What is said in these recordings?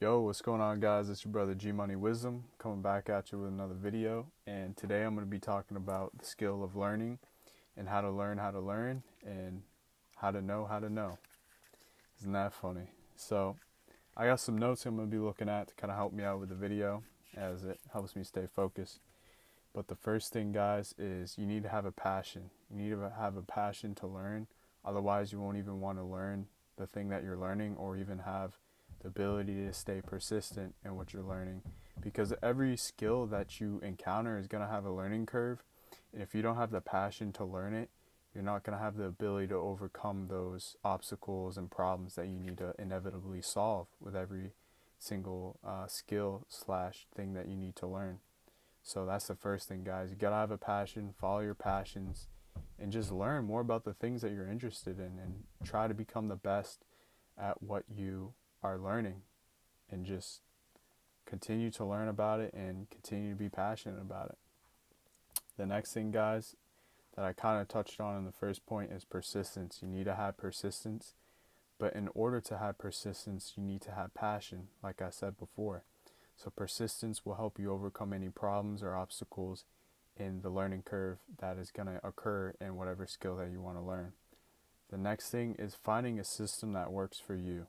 Yo, what's going on, guys? It's your brother G Money Wisdom coming back at you with another video. And today I'm going to be talking about the skill of learning and how to learn and how to know how to know. Isn't that funny? So, I got some notes I'm going to be looking at to kind of help me out with the video as it helps me stay focused. But the first thing, guys, is you need to have a passion. You need to have a passion to learn. Otherwise, you won't even want to learn the thing that you're learning or even have the ability to stay persistent in what you're learning, because every skill that you encounter is going to have a learning curve, and if you don't have the passion to learn it, you're not going to have the ability to overcome those obstacles and problems that you need to inevitably solve with every single skill slash thing that you need to learn. So that's the first thing, guys. You got to have a passion, follow your passions, and just learn more about the things that you're interested in and try to become the best at what you are learning, and just continue to learn about it and continue to be passionate about it. The next thing, guys, that I kind of touched on in the first point is persistence. You need to have persistence, but in order to have persistence, you need to have passion, like I said before. So persistence will help you overcome any problems or obstacles in the learning curve that is going to occur in whatever skill that you want to learn. The next thing is finding a system that works for you.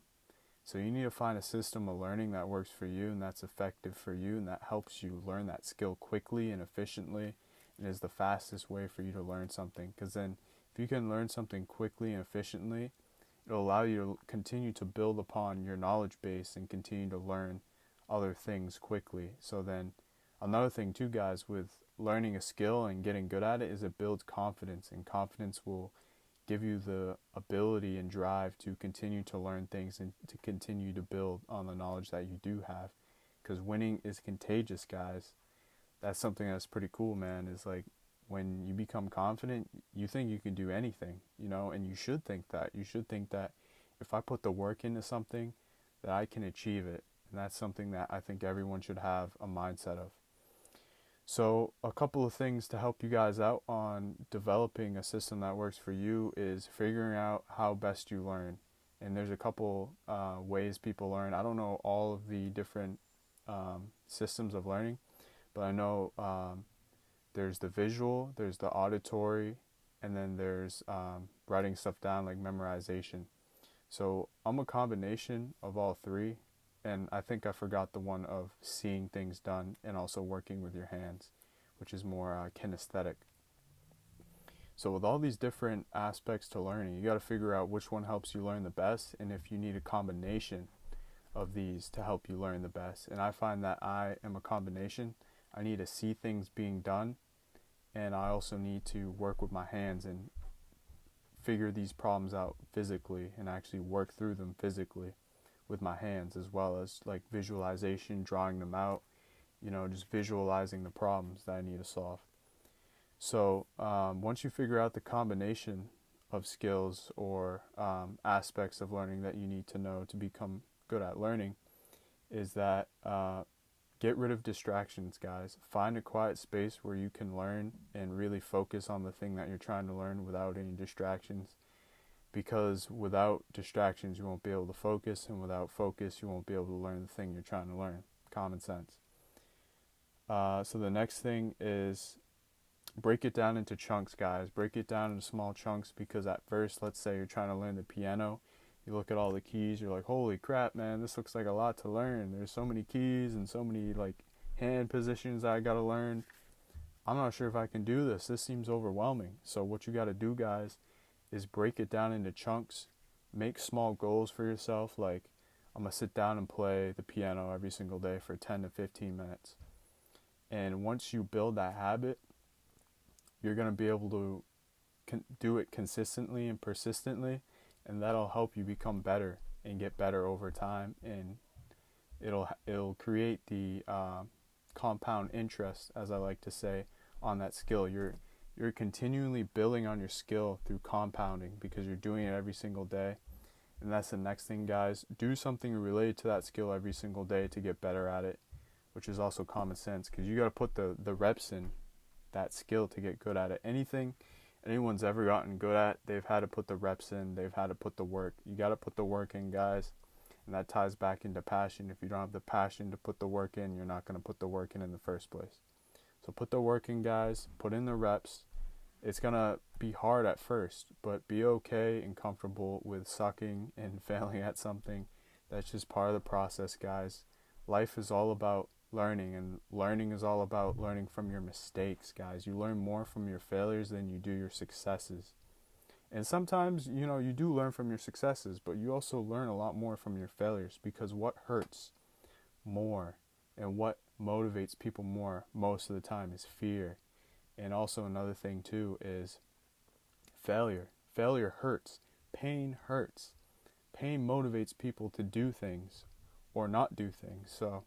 So you need to find a system of learning that works for you and that's effective for you and that helps you learn that skill quickly and efficiently and is the fastest way for you to learn something. Because then if you can learn something quickly and efficiently, it'll allow you to continue to build upon your knowledge base and continue to learn other things quickly. So then another thing too, guys, with learning a skill and getting good at it is it builds confidence, and confidence will give you the ability and drive to continue to learn things and to continue to build on the knowledge that you do have, because winning is contagious, guys. That's something that's pretty cool, man. Is like when you become confident, you think you can do anything, and you should think that. You should think that if I put the work into something, that I can achieve it. And that's something that I think everyone should have a mindset of. So a couple of things to help you guys out on developing a system that works for you is figuring out how best you learn. And there's a couple ways people learn. I don't know all of the different systems of learning, but I know there's the visual, there's the auditory, and then there's writing stuff down like memorization. So I'm a combination of all three. And I think I forgot the one of seeing things done and also working with your hands, which is more kinesthetic. So with all these different aspects to learning, you got to figure out which one helps you learn the best, and if you need a combination of these to help you learn the best. And I find that I am a combination. I need to see things being done, and I also need to work with my hands and figure these problems out physically and actually work through them physically with my hands, as well as like visualization, drawing them out, just visualizing the problems that I need to solve. So once you figure out the combination of skills or aspects of learning that you need to know to become good at learning, is that get rid of distractions, guys. Find a quiet space where you can learn and really focus on the thing that you're trying to learn without any distractions. Because without distractions, you won't be able to focus, and without focus, you won't be able to learn the thing you're trying to learn. Common sense. So the next thing is break it down into chunks, guys. Break it down into small chunks, because at first, let's say you're trying to learn the piano. You look at all the keys, you're like, holy crap, man, this looks like a lot to learn. There's so many keys and so many like hand positions I got to learn. I'm not sure if I can do this. This seems overwhelming. So what you got to do, guys, is break it down into chunks. Make small goals for yourself, like I'm going to sit down and play the piano every single day for 10 to 15 minutes. And once you build that habit, you're going to be able to do it consistently and persistently, and that'll help you become better and get better over time, and it'll create the compound interest, as I like to say, on that skill. You're continually building on your skill through compounding, because you're doing it every single day. And that's the next thing, guys. Do something related to that skill every single day to get better at it, which is also common sense, because you got to put the reps in that skill to get good at it. Anything anyone's ever gotten good at, they've had to put the reps in, they've had to put the work. You got to put the work in, guys. And that ties back into passion. If you don't have the passion to put the work in, you're not going to put the work in the first place. So put the work in, guys. Put in the reps. It's going to be hard at first, but be okay and comfortable with sucking and failing at something. That's just part of the process, guys. Life is all about learning, and learning is all about learning from your mistakes, guys. You learn more from your failures than you do your successes. And sometimes, you do learn from your successes, but you also learn a lot more from your failures, because what hurts more and what motivates people more most of the time is fear. And also another thing too is failure. Failure hurts. Pain hurts. Pain motivates people to do things or not do things. So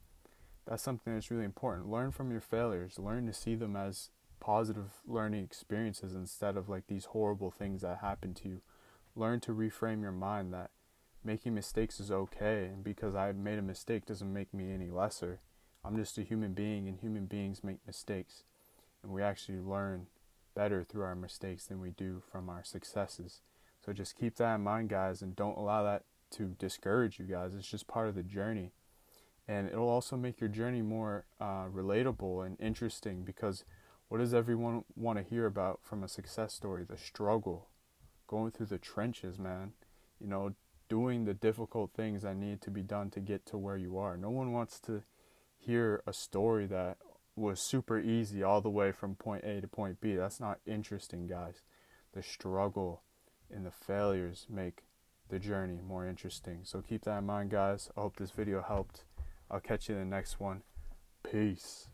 that's something that's really important. Learn from your failures. Learn to see them as positive learning experiences instead of like these horrible things that happen to you. Learn to reframe your mind that making mistakes is okay, and because I made a mistake doesn't make me any lesser. I'm just a human being, and human beings make mistakes, and we actually learn better through our mistakes than we do from our successes. So just keep that in mind, guys, and don't allow that to discourage you guys. It's just part of the journey. And it'll also make your journey more relatable and interesting, because what does everyone want to hear about from a success story? The struggle, going through the trenches, man. Doing the difficult things that need to be done to get to where you are. No one wants to hear a story that was super easy all the way from point A to point B. That's not interesting, guys. The struggle and the failures make the journey more interesting. So keep that in mind, guys. I hope this video helped. I'll catch you in the next one. Peace.